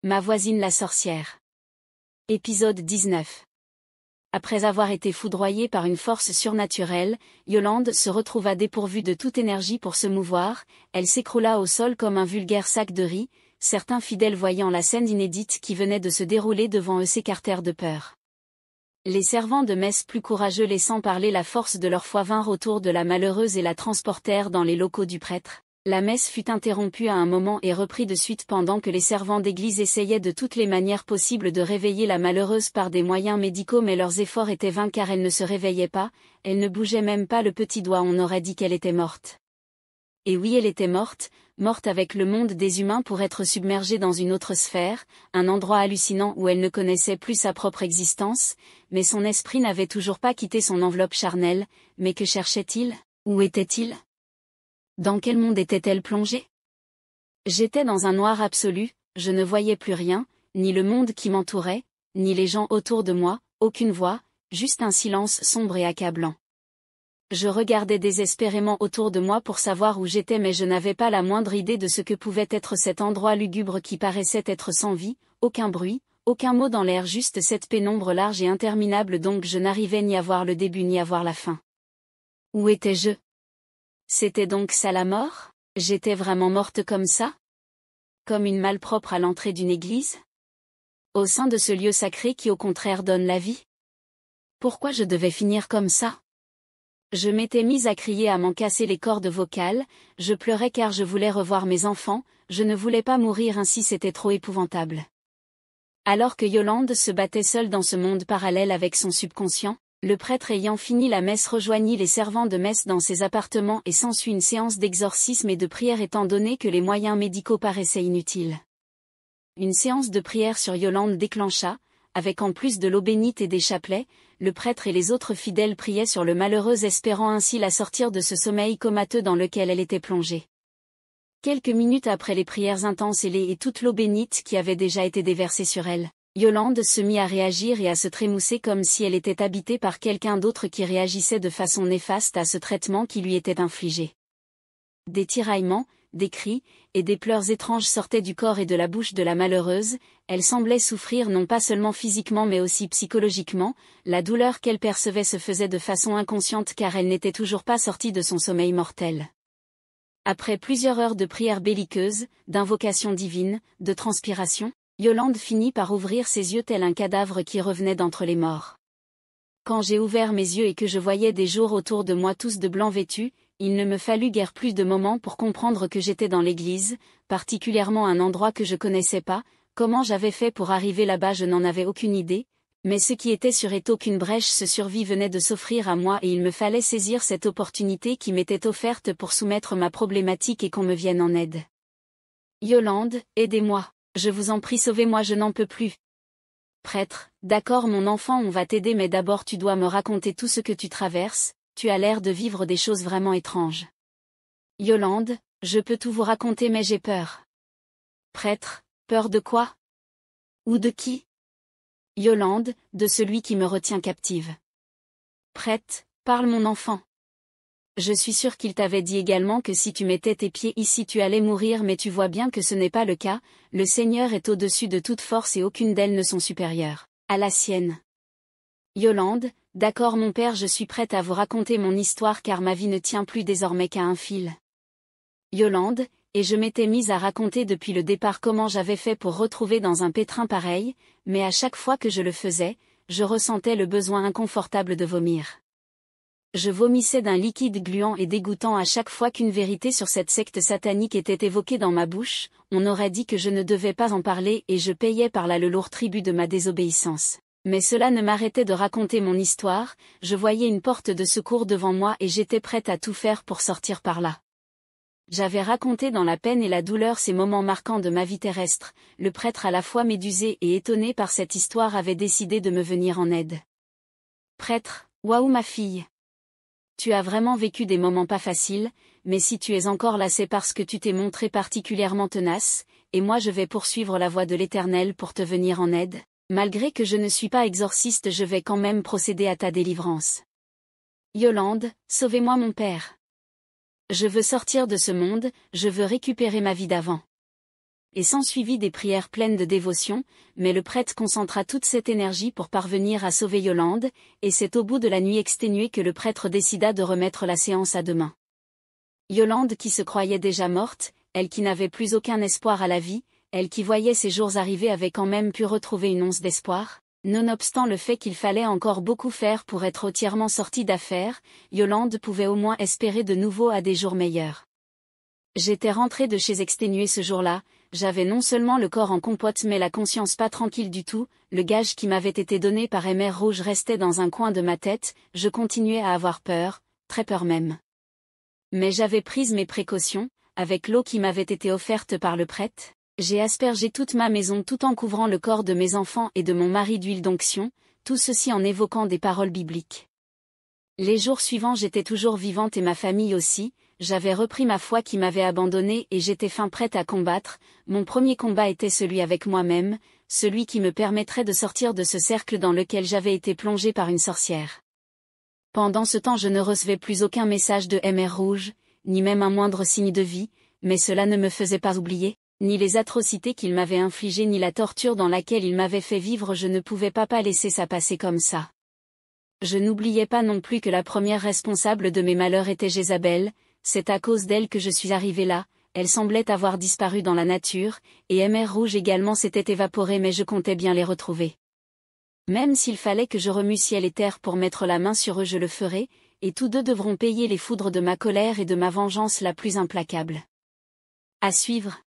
Ma voisine la sorcière. Épisode 19. Après avoir été foudroyée par une force surnaturelle, Yolande se retrouva dépourvue de toute énergie pour se mouvoir, elle s'écroula au sol comme un vulgaire sac de riz, certains fidèles voyant la scène inédite qui venait de se dérouler devant eux s'écartèrent de peur. Les servants de messe plus courageux laissant parler la force de leur foi vinrent autour de la malheureuse et la transportèrent dans les locaux du prêtre. La messe fut interrompue à un moment et reprit de suite pendant que les servants d'église essayaient de toutes les manières possibles de réveiller la malheureuse par des moyens médicaux, mais leurs efforts étaient vains car elle ne se réveillait pas, elle ne bougeait même pas le petit doigt. On aurait dit qu'elle était morte. Et oui, elle était morte, morte avec le monde des humains pour être submergée dans une autre sphère, un endroit hallucinant où elle ne connaissait plus sa propre existence, mais son esprit n'avait toujours pas quitté son enveloppe charnelle. Mais que cherchait-il? Où était-il? Dans quel monde était-elle plongée? J'étais dans un noir absolu, je ne voyais plus rien, ni le monde qui m'entourait, ni les gens autour de moi, aucune voix, juste un silence sombre et accablant. Je regardais désespérément autour de moi pour savoir où j'étais, mais je n'avais pas la moindre idée de ce que pouvait être cet endroit lugubre qui paraissait être sans vie, aucun bruit, aucun mot dans l'air, juste cette pénombre large et interminable, donc je n'arrivais ni à voir le début ni à voir la fin. Où étais-je? C'était donc ça la mort? J'étais vraiment morte comme ça? Comme une malpropre à l'entrée d'une église? Au sein de ce lieu sacré qui au contraire donne la vie? Pourquoi je devais finir comme ça? Je m'étais mise à crier, à m'en casser les cordes vocales, je pleurais car je voulais revoir mes enfants, je ne voulais pas mourir ainsi, c'était trop épouvantable. Alors que Yolande se battait seule dans ce monde parallèle avec son subconscient, le prêtre ayant fini la messe rejoignit les servants de messe dans ses appartements et s'ensuit une séance d'exorcisme et de prière étant donné que les moyens médicaux paraissaient inutiles. Une séance de prière sur Yolande déclencha, avec en plus de l'eau bénite et des chapelets, le prêtre et les autres fidèles priaient sur le malheureux espérant ainsi la sortir de ce sommeil comateux dans lequel elle était plongée. Quelques minutes après les prières intenses et toute l'eau bénite qui avait déjà été déversée sur elle, Yolande se mit à réagir et à se trémousser comme si elle était habitée par quelqu'un d'autre qui réagissait de façon néfaste à ce traitement qui lui était infligé. Des tiraillements, des cris, et des pleurs étranges sortaient du corps et de la bouche de la malheureuse, elle semblait souffrir non pas seulement physiquement mais aussi psychologiquement, la douleur qu'elle percevait se faisait de façon inconsciente car elle n'était toujours pas sortie de son sommeil mortel. Après plusieurs heures de prières belliqueuses, d'invocations divines, de transpiration, Yolande finit par ouvrir ses yeux tel un cadavre qui revenait d'entre les morts. Quand j'ai ouvert mes yeux et que je voyais des jours autour de moi tous de blanc vêtus, il ne me fallut guère plus de moments pour comprendre que j'étais dans l'église, particulièrement un endroit que je connaissais pas. Comment j'avais fait pour arriver là-bas, je n'en avais aucune idée, mais ce qui était sûr est qu'aucune brèche de survie venait de s'offrir à moi et il me fallait saisir cette opportunité qui m'était offerte pour soumettre ma problématique et qu'on me vienne en aide. Yolande, aidez-moi. Je vous en prie, sauvez-moi, je n'en peux plus. Prêtre, d'accord mon enfant, on va t'aider, mais d'abord tu dois me raconter tout ce que tu traverses, tu as l'air de vivre des choses vraiment étranges. Yolande, je peux tout vous raconter mais j'ai peur. Prêtre, peur de quoi? Ou de qui? Yolande, de celui qui me retient captive. Prêtre, parle mon enfant. Je suis sûre qu'il t'avait dit également que si tu mettais tes pieds ici tu allais mourir, mais tu vois bien que ce n'est pas le cas, le Seigneur est au-dessus de toute force et aucune d'elles ne sont supérieures à la sienne. Yolande, d'accord mon père, je suis prête à vous raconter mon histoire car ma vie ne tient plus désormais qu'à un fil. Yolande, et je m'étais mise à raconter depuis le départ comment j'avais fait pour retrouver dans un pétrin pareil, mais à chaque fois que je le faisais, je ressentais le besoin inconfortable de vomir. Je vomissais d'un liquide gluant et dégoûtant à chaque fois qu'une vérité sur cette secte satanique était évoquée dans ma bouche, on aurait dit que je ne devais pas en parler et je payais par là le lourd tribut de ma désobéissance. Mais cela ne m'arrêtait de raconter mon histoire, je voyais une porte de secours devant moi et j'étais prête à tout faire pour sortir par là. J'avais raconté dans la peine et la douleur ces moments marquants de ma vie terrestre, le prêtre à la fois médusé et étonné par cette histoire avait décidé de me venir en aide. Prêtre, waouh ma fille! Tu as vraiment vécu des moments pas faciles, mais si tu es encore là c'est parce que tu t'es montré particulièrement tenace, et moi je vais poursuivre la voie de l'Éternel pour te venir en aide. Malgré que je ne suis pas exorciste, je vais quand même procéder à ta délivrance. Yolande, sauvez-moi mon père. Je veux sortir de ce monde, je veux récupérer ma vie d'avant. et s'ensuivit des prières pleines de dévotion, mais le prêtre concentra toute cette énergie pour parvenir à sauver Yolande, et c'est au bout de la nuit exténuée que le prêtre décida de remettre la séance à demain. Yolande qui se croyait déjà morte, elle qui n'avait plus aucun espoir à la vie, elle qui voyait ses jours arriver avait quand même pu retrouver une once d'espoir, nonobstant le fait qu'il fallait encore beaucoup faire pour être entièrement sortie d'affaire, Yolande pouvait au moins espérer de nouveau à des jours meilleurs. J'étais rentrée de chez exténuée ce jour-là, j'avais non seulement le corps en compote mais la conscience pas tranquille du tout, le gage qui m'avait été donné par Mère Rouge restait dans un coin de ma tête, je continuais à avoir peur, très peur même. Mais j'avais pris mes précautions, avec l'eau qui m'avait été offerte par le prêtre, j'ai aspergé toute ma maison tout en couvrant le corps de mes enfants et de mon mari d'huile d'onction, tout ceci en évoquant des paroles bibliques. Les jours suivants j'étais toujours vivante et ma famille aussi, j'avais repris ma foi qui m'avait abandonnée et j'étais fin prête à combattre, mon premier combat était celui avec moi-même, celui qui me permettrait de sortir de ce cercle dans lequel j'avais été plongée par une sorcière. Pendant ce temps je ne recevais plus aucun message de Mère Rouge, ni même un moindre signe de vie, mais cela ne me faisait pas oublier, ni les atrocités qu'il m'avait infligées ni la torture dans laquelle il m'avait fait vivre, je ne pouvais pas laisser ça passer comme ça. Je n'oubliais pas non plus que la première responsable de mes malheurs était Jézabel, c'est à cause d'elle que je suis arrivée là, elle semblait avoir disparu dans la nature, et Mère Rouge également s'était évaporée mais je comptais bien les retrouver. Même s'il fallait que je remue ciel et terre pour mettre la main sur eux je le ferai, et tous deux devront payer les foudres de ma colère et de ma vengeance la plus implacable. À suivre.